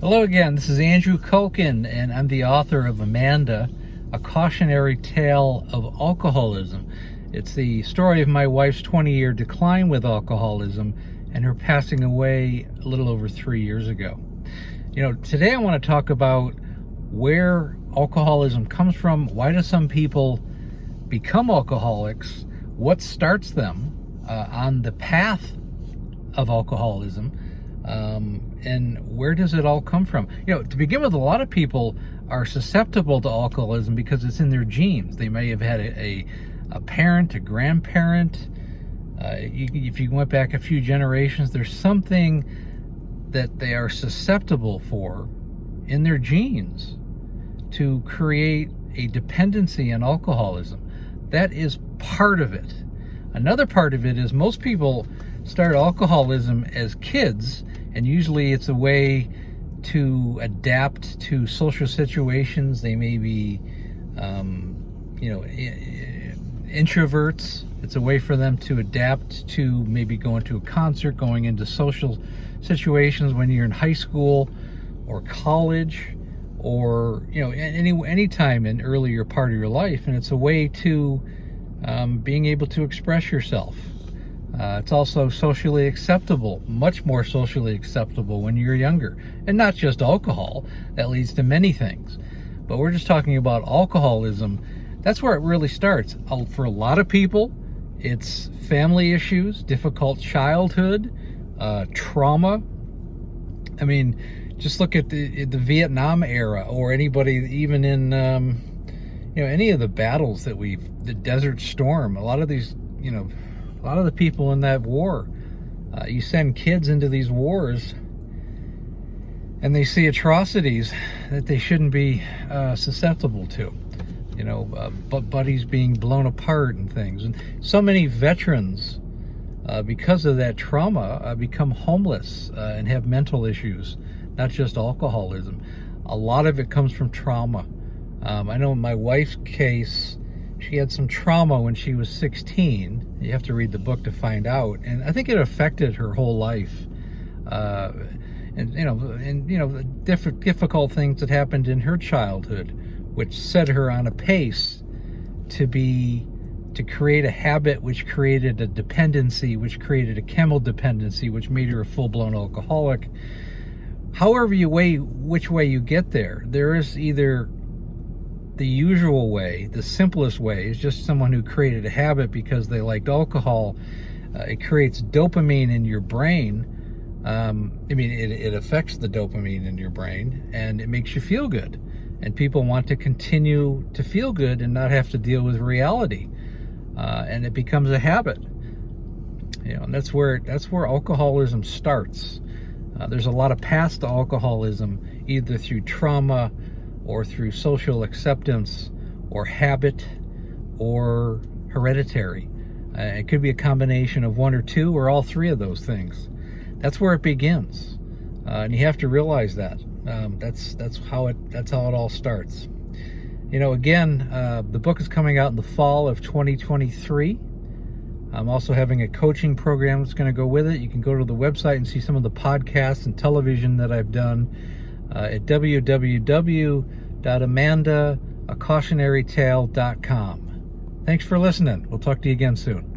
Hello again, this is Andrew Koken, and I'm the author of Amanda, A Cautionary Tale of Alcoholism. It's the story of my wife's 20-year decline with alcoholism and her passing away a little over 3 years ago. Today I want to talk about where alcoholism comes from, why do some people become alcoholics, what starts them on the path of alcoholism, and where does it all come from? To begin with, a lot of people are susceptible to alcoholism because it's in their genes. They may have had a parent, a grandparent. If you went back a few generations, there's something that they are susceptible for in their genes to create a dependency on alcoholism. That is part of it. Another part of it is most people start alcoholism as kids, and usually it's a way to adapt to social situations. They may be, introverts. It's a way for them to adapt to maybe going to a concert, going into social situations when you're in high school or college, or any time in earlier part of your life. And it's a way to being able to express yourself. It's also socially acceptable, much more socially acceptable when you're younger. And not just alcohol, that leads to many things. But we're just talking about alcoholism. That's where it really starts. For a lot of people, it's family issues, difficult childhood, trauma. I mean, just look at the Vietnam era, or anybody even in any of the battles that the Desert Storm. A lot of these, a lot of the people in that war, you send kids into these wars and they see atrocities that they shouldn't be susceptible to. Buddies being blown apart and things. And so many veterans, because of that trauma, become homeless and have mental issues, not just alcoholism. A lot of it comes from trauma. I know in my wife's case, she had some trauma when she was 16. You have to read the book to find out. And I think it affected her whole life. Difficult things that happened in her childhood, which set her on a pace to create a habit, which created a dependency, which created a chemical dependency, which made her a full-blown alcoholic. However which way you get there, there is either the usual way, the simplest way, is just someone who created a habit because they liked alcohol. It creates dopamine in your brain. It affects the dopamine in your brain, and it makes you feel good. And people want to continue to feel good and not have to deal with reality. And it becomes a habit. And that's where alcoholism starts. There's a lot of paths to alcoholism, either through trauma or through social acceptance or habit or hereditary. It could be a combination of one or two or all three of those things. That's where it begins. And you have to realize that. That's how it all starts. The book is coming out in the fall of 2023. I'm also having a coaching program that's going to go with it. You can go to the website and see some of the podcasts and television that I've done at www.amandacautionarytale.com. Thanks for listening. We'll talk to you again soon.